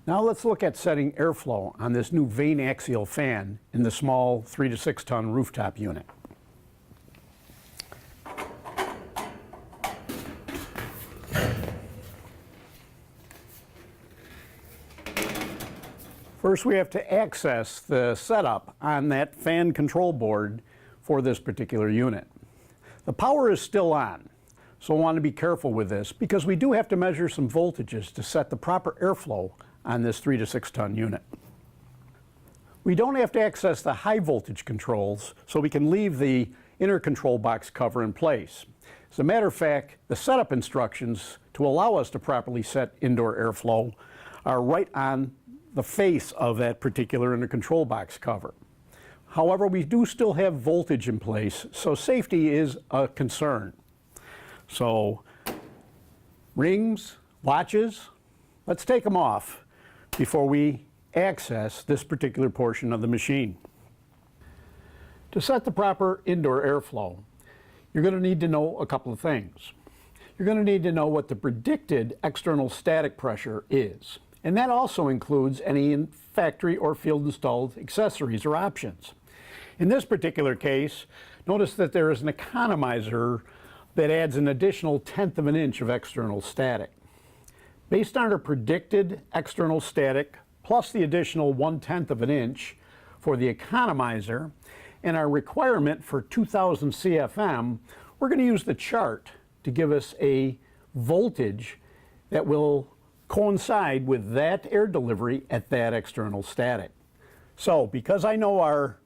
Now let's look at setting airflow on this new vane axial fan in the small 3 to 6 ton rooftop unit. First, we have to access the setup on that fan control board for this particular unit. The power is still on, so I want to be careful with this because we do have to measure some voltages to set the proper airflow on this 3 to 6 ton unit. We don't have to access the high voltage controls, so we can leave the inner control box cover in place. As a matter of fact, the setup instructions to allow us to properly set indoor airflow are right on the face of that particular inner control box cover. However, we do still have voltage in place, so safety is a concern. So, rings, watches, let's take them off before we access this particular portion of the machine. To set the proper indoor airflow, you're going to need to know a couple of things. You're going to need to know what the predicted external static pressure is. And that also includes any factory or field installed accessories or options. In this particular case, notice that there is an economizer that adds an additional 1/10 of an inch of external static. Based on our predicted external static plus the additional 1/10 of an inch for the economizer and our requirement for 2000 CFM, we're going to use the chart to give us a voltage that will coincide with that air delivery at that external static. So because I know our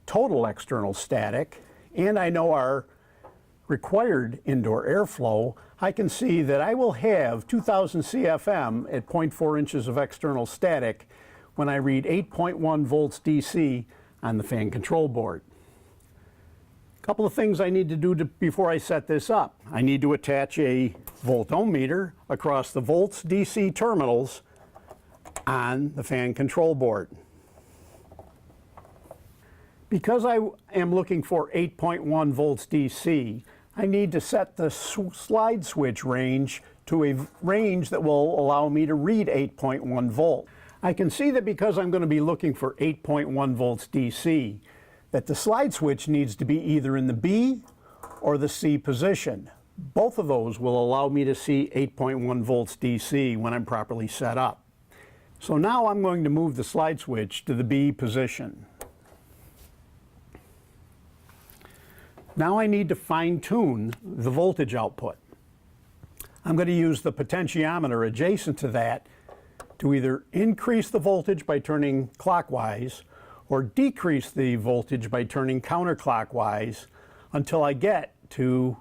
total external static and I know our required indoor airflow, I can see that I will have 2000 CFM at 0.4 inches of external static when I read 8.1 volts DC on the fan control board. A couple of things I need to do before I set this up. I need to attach a volt ohm meter across the volts DC terminals on the fan control board. Because I am looking for 8.1 volts DC, I need to set the slide switch range to a range that will allow me to read 8.1 volt. I can see that because I'm going to be looking for 8.1 volts DC, that the slide switch needs to be either in the B or the C position. Both of those will allow me to see 8.1 volts DC when I'm properly set up. So now I'm going to move the slide switch to the B position. Now I need to fine-tune the voltage output. I'm going to use the potentiometer adjacent to that to either increase the voltage by turning clockwise or decrease the voltage by turning counterclockwise until I get to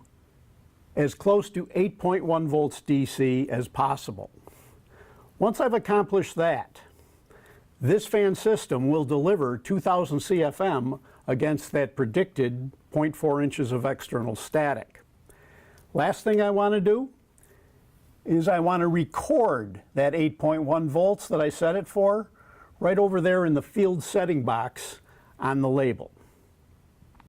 as close to 8.1 volts DC as possible. Once I've accomplished that, this fan system will deliver 2000 CFM against that predicted 0.4 inches of external static. Last thing I want to do is I want to record that 8.1 volts that I set it for right over there in the field setting box on the label.